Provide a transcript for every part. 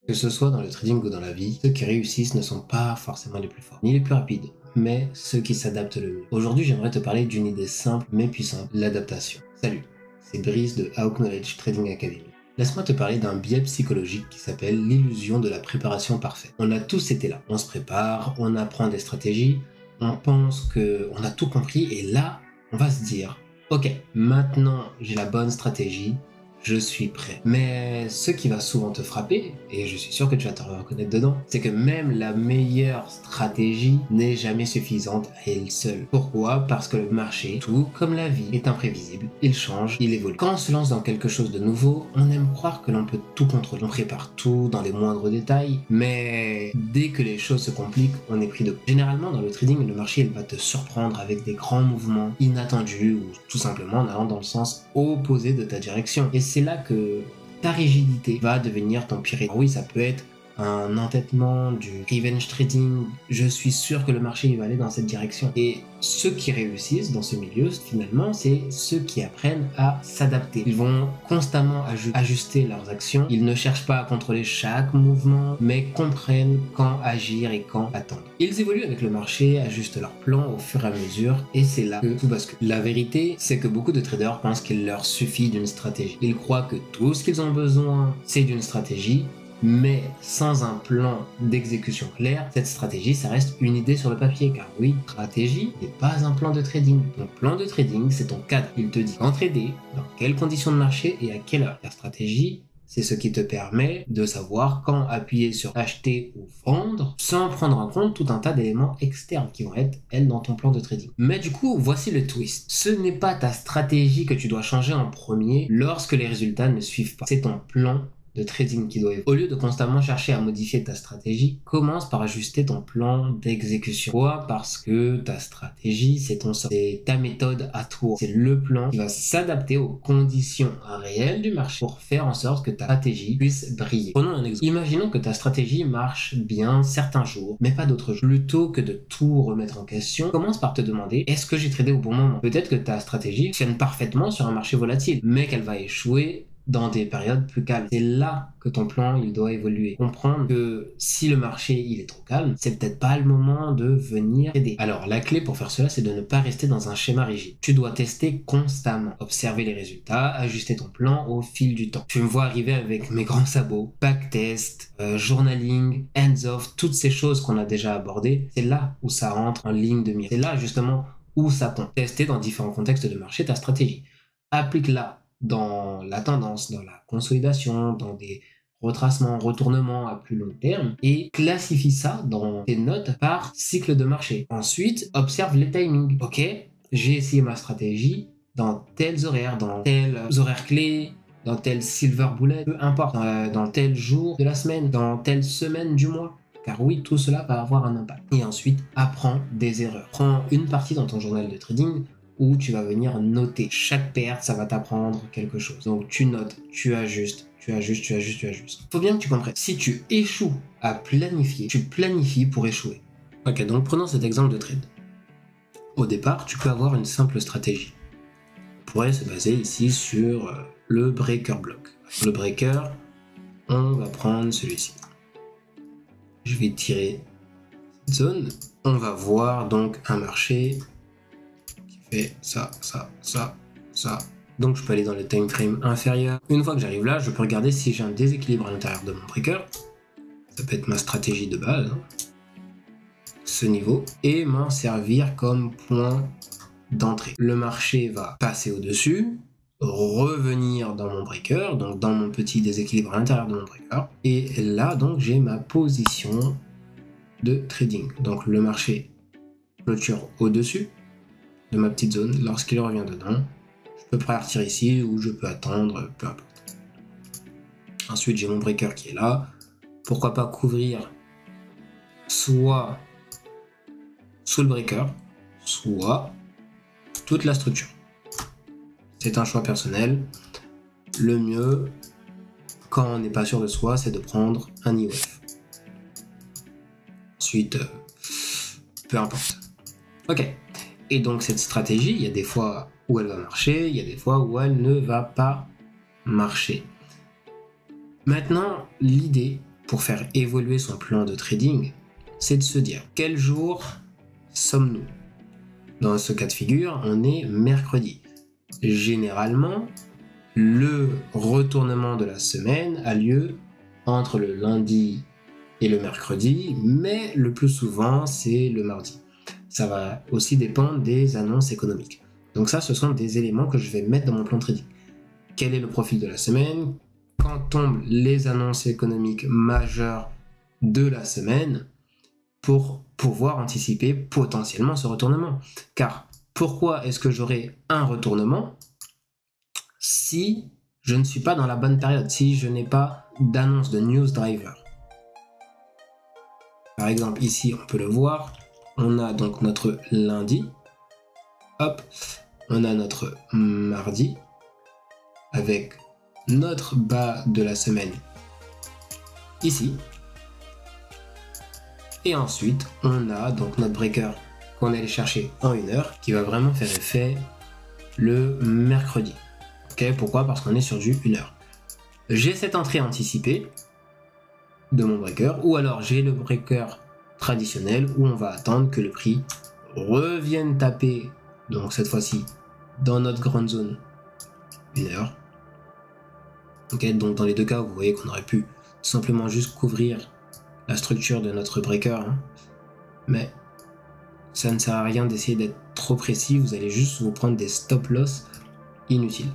Que ce soit dans le trading ou dans la vie, ceux qui réussissent ne sont pas forcément les plus forts, ni les plus rapides, mais ceux qui s'adaptent le mieux. Aujourd'hui, j'aimerais te parler d'une idée simple mais puissante, l'adaptation. Salut, c'est Brice de How Knowledge Trading Academy. Laisse-moi te parler d'un biais psychologique qui s'appelle l'illusion de la préparation parfaite. On a tous été là, on se prépare, on apprend des stratégies, on pense qu'on a tout compris et là, on va se dire « Ok, maintenant j'ai la bonne stratégie, je suis prêt. » Mais ce qui va souvent te frapper, et je suis sûr que tu vas te reconnaître dedans, c'est que même la meilleure stratégie n'est jamais suffisante à elle seule. Pourquoi? Parce que le marché, tout comme la vie, est imprévisible. Il change, il évolue. Quand on se lance dans quelque chose de nouveau, on aime croire que l'on peut tout contrôler. On prépare tout dans les moindres détails, mais dès que les choses se compliquent, on est pris de... Généralement, dans le trading, le marché il va te surprendre avec des grands mouvements inattendus ou tout simplement en allant dans le sens opposé de ta direction. Et c'est là que ta rigidité va devenir ton pire ennemi. Oui, ça peut être un entêtement, du revenge trading. Je suis sûr que le marché il va aller dans cette direction. Et ceux qui réussissent dans ce milieu, finalement, c'est ceux qui apprennent à s'adapter. Ils vont constamment ajuster leurs actions. Ils ne cherchent pas à contrôler chaque mouvement, mais comprennent quand agir et quand attendre. Ils évoluent avec le marché, ajustent leur plan au fur et à mesure, et c'est là que tout bascule. La vérité, c'est que beaucoup de traders pensent qu'il leur suffit d'une stratégie. Ils croient que tout ce qu'ils ont besoin, c'est d'une stratégie, mais sans un plan d'exécution clair, cette stratégie, ça reste une idée sur le papier, car oui, stratégie n'est pas un plan de trading. Ton plan de trading, c'est ton cadre. Il te dit quand trader, dans quelles conditions de marché et à quelle heure. La stratégie, c'est ce qui te permet de savoir quand appuyer sur acheter ou vendre sans prendre en compte tout un tas d'éléments externes qui vont être, elles, dans ton plan de trading. Mais du coup, voici le twist. Ce n'est pas ta stratégie que tu dois changer en premier lorsque les résultats ne suivent pas. C'est ton plan de trading qui doit évoluer. Au lieu de constamment chercher à modifier ta stratégie, commence par ajuster ton plan d'exécution. Pourquoi? Parce que ta stratégie, c'est ton sort. C'est ta méthode à toi. C'est le plan qui va s'adapter aux conditions réelles du marché pour faire en sorte que ta stratégie puisse briller. Prenons un exemple. Imaginons que ta stratégie marche bien certains jours, mais pas d'autres jours. Plutôt que de tout remettre en question, commence par te demander, est-ce que j'ai tradé au bon moment? Peut-être que ta stratégie fonctionne parfaitement sur un marché volatile, mais qu'elle va échouer dans des périodes plus calmes. C'est là que ton plan il doit évoluer. Comprendre que si le marché il est trop calme, c'est peut-être pas le moment de venir aider. Alors la clé pour faire cela, c'est de ne pas rester dans un schéma rigide. Tu dois tester constamment, observer les résultats, ajuster ton plan au fil du temps. Tu me vois arriver avec mes grands sabots, backtest, journaling, hands-off, toutes ces choses qu'on a déjà abordées. C'est là où ça rentre en ligne de mire. C'est là justement où ça compte. Tester dans différents contextes de marché ta stratégie. Applique-la dans la tendance, dans la consolidation, dans des retracements, retournements à plus long terme et classifie ça dans tes notes par cycle de marché. Ensuite, observe les timings. Ok, j'ai essayé ma stratégie dans tels horaires clés, dans tel silver bullet, peu importe, dans tel jour de la semaine, dans telle semaine du mois. Car oui, tout cela va avoir un impact. Et ensuite, apprends des erreurs. Prends une partie dans ton journal de trading où tu vas venir noter. Chaque perte, ça va t'apprendre quelque chose. Donc tu notes, tu ajustes. Faut bien que tu comprennes. Si tu échoues à planifier, tu planifies pour échouer. Ok, donc prenons cet exemple de trade. Au départ, tu peux avoir une simple stratégie. On pourrait se baser ici sur le breaker block. Le breaker, on va prendre celui-ci. Je vais tirer cette zone. On va voir donc un marché ça. Donc je peux aller dans le time frame inférieur. Une fois que j'arrive là, je peux regarder si j'ai un déséquilibre à l'intérieur de mon breaker. Ça peut être ma stratégie de base, ce niveau, et m'en servir comme point d'entrée. Le marché va passer au-dessus, revenir dans mon breaker, donc dans mon petit déséquilibre à l'intérieur de mon breaker, et là donc j'ai ma position de trading. Donc le marché clôture au-dessus de ma petite zone. Lorsqu'il revient dedans, je peux partir ici ou je peux attendre, peu importe. Ensuite, j'ai mon breaker qui est là. Pourquoi pas couvrir soit sous le breaker, soit toute la structure. C'est un choix personnel. Le mieux, quand on n'est pas sûr de soi, c'est de prendre un IOF. Ensuite, peu importe. Ok. Et donc cette stratégie, il y a des fois où elle va marcher, il y a des fois où elle ne va pas marcher. Maintenant, l'idée, pour faire évoluer son plan de trading, c'est de se dire quel jour sommes-nous? Dans ce cas de figure, on est mercredi. Généralement, le retournement de la semaine a lieu entre le lundi et le mercredi, mais le plus souvent, c'est le mardi. Ça va aussi dépendre des annonces économiques. Donc ça, ce sont des éléments que je vais mettre dans mon plan de trading. Quel est le profil de la semaine? Quand tombent les annonces économiques majeures de la semaine pour pouvoir anticiper potentiellement ce retournement. Car pourquoi est-ce que j'aurai un retournement si je ne suis pas dans la bonne période, si je n'ai pas d'annonce de news driver? Par exemple, ici, on peut le voir, on a donc notre lundi, hop, on a notre mardi, avec notre bas de la semaine ici. Et ensuite, on a donc notre breaker qu'on allait chercher en 1 heure, qui va vraiment faire effet le mercredi. Ok, pourquoi? Parce qu'on est sur du 1 heure. J'ai cette entrée anticipée de mon breaker, ou alors j'ai le breaker traditionnel où on va attendre que le prix revienne taper, donc cette fois-ci dans notre grande zone 1 heure. Ok, donc dans les deux cas, vous voyez qu'on aurait pu tout simplement juste couvrir la structure de notre breaker, hein. Mais ça ne sert à rien d'essayer d'être trop précis, vous allez juste vous prendre des stop loss inutiles.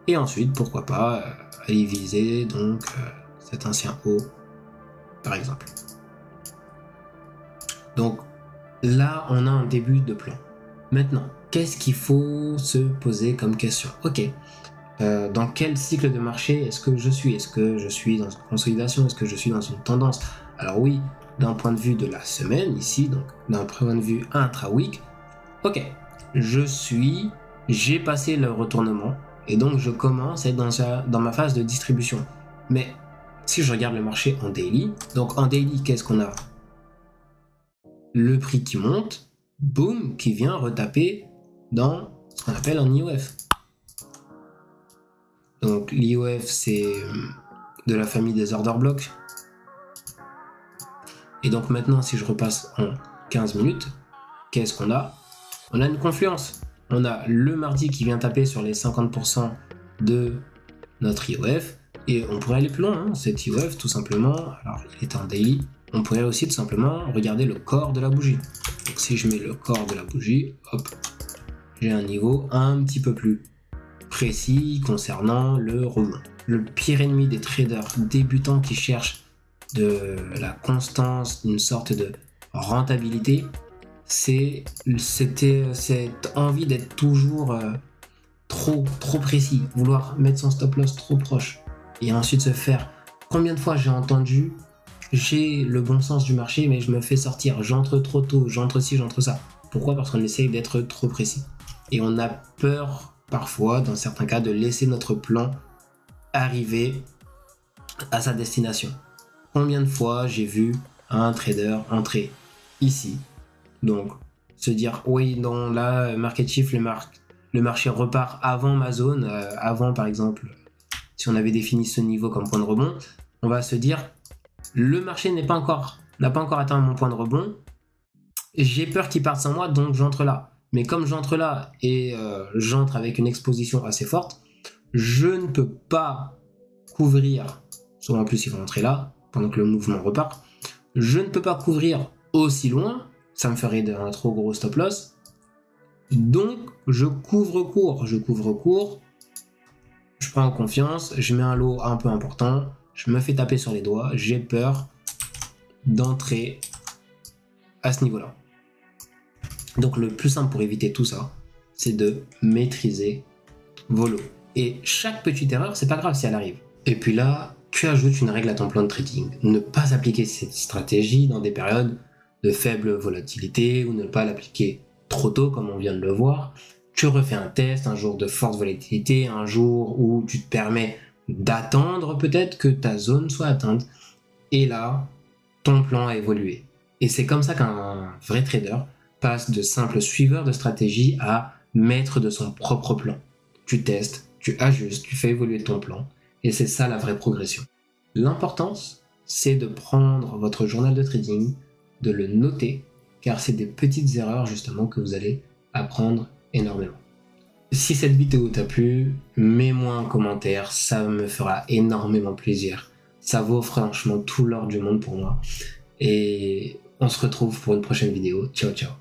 Et ensuite, pourquoi pas aller viser donc cet ancien haut, par exemple. Donc là, on a un début de plan. Maintenant, qu'est-ce qu'il faut se poser comme question? Ok, dans quel cycle de marché est-ce que je suis? Est-ce que je suis dans une consolidation? Est-ce que je suis dans une tendance? Alors oui, d'un point de vue de la semaine, ici, donc d'un point de vue intra-week, ok, j'ai passé le retournement, et donc je commence à être dans ma phase de distribution. Mais si je regarde le marché en daily, donc en daily, qu'est-ce qu'on a? Le prix qui monte, boum, qui vient retaper dans ce qu'on appelle un IOF. Donc l'IOF, c'est de la famille des order blocks. Et donc maintenant, si je repasse en 15 minutes, qu'est-ce qu'on a? On a une confluence. On a le mardi qui vient taper sur les 50% de notre IOF. Et on pourrait aller plus loin, hein. Cet IOF, tout simplement, alors il est en daily, on pourrait aussi tout simplement regarder le corps de la bougie. Donc si je mets le corps de la bougie, hop, j'ai un niveau un petit peu plus précis concernant le rebond. Le pire ennemi des traders débutants qui cherchent de la constance, une sorte de rentabilité, c'est cette envie d'être toujours trop précis, vouloir mettre son stop loss trop proche et ensuite se faire. Combien de fois j'ai entendu, j'ai le bon sens du marché mais je me fais sortir, j'entre trop tôt, j'entre ci, j'entre ça. Pourquoi? Parce qu'on essaye d'être trop précis et on a peur parfois dans certains cas de laisser notre plan arriver à sa destination. Combien de fois j'ai vu un trader entrer ici, donc se dire oui non là market shift, le marché repart avant ma zone, avant par exemple si on avait défini ce niveau comme point de rebond, on va se dire le marché n'a pas encore atteint mon point de rebond, j'ai peur qu'il parte sans moi donc j'entre là. Mais comme j'entre là et j'entre avec une exposition assez forte, je ne peux pas couvrir, soit en plus ils vont entrer là pendant que le mouvement repart, je ne peux pas couvrir aussi loin, ça me ferait un trop gros stop loss, donc je couvre court, je prends confiance, je mets un lot un peu important, je me fais taper sur les doigts, j'ai peur d'entrer à ce niveau-là. Donc le plus simple pour éviter tout ça, c'est de maîtriser vos lots. Et chaque petite erreur, c'est pas grave si elle arrive. Et puis là, tu ajoutes une règle à ton plan de trading. Ne pas appliquer cette stratégie dans des périodes de faible volatilité ou ne pas l'appliquer trop tôt comme on vient de le voir. Tu refais un test, un jour de forte volatilité, un jour où tu te permets d'attendre peut-être que ta zone soit atteinte. Et là, ton plan a évolué. Et c'est comme ça qu'un vrai trader passe de simple suiveur de stratégie à maître de son propre plan. Tu testes, tu ajustes, tu fais évoluer ton plan. Et c'est ça la vraie progression. L'importance, c'est de prendre votre journal de trading, de le noter, car c'est des petites erreurs justement que vous allez apprendre énormément. Si cette vidéo t'a plu, mets-moi un commentaire, ça me fera énormément plaisir. Ça vaut franchement tout l'or du monde pour moi. Et on se retrouve pour une prochaine vidéo. Ciao ciao.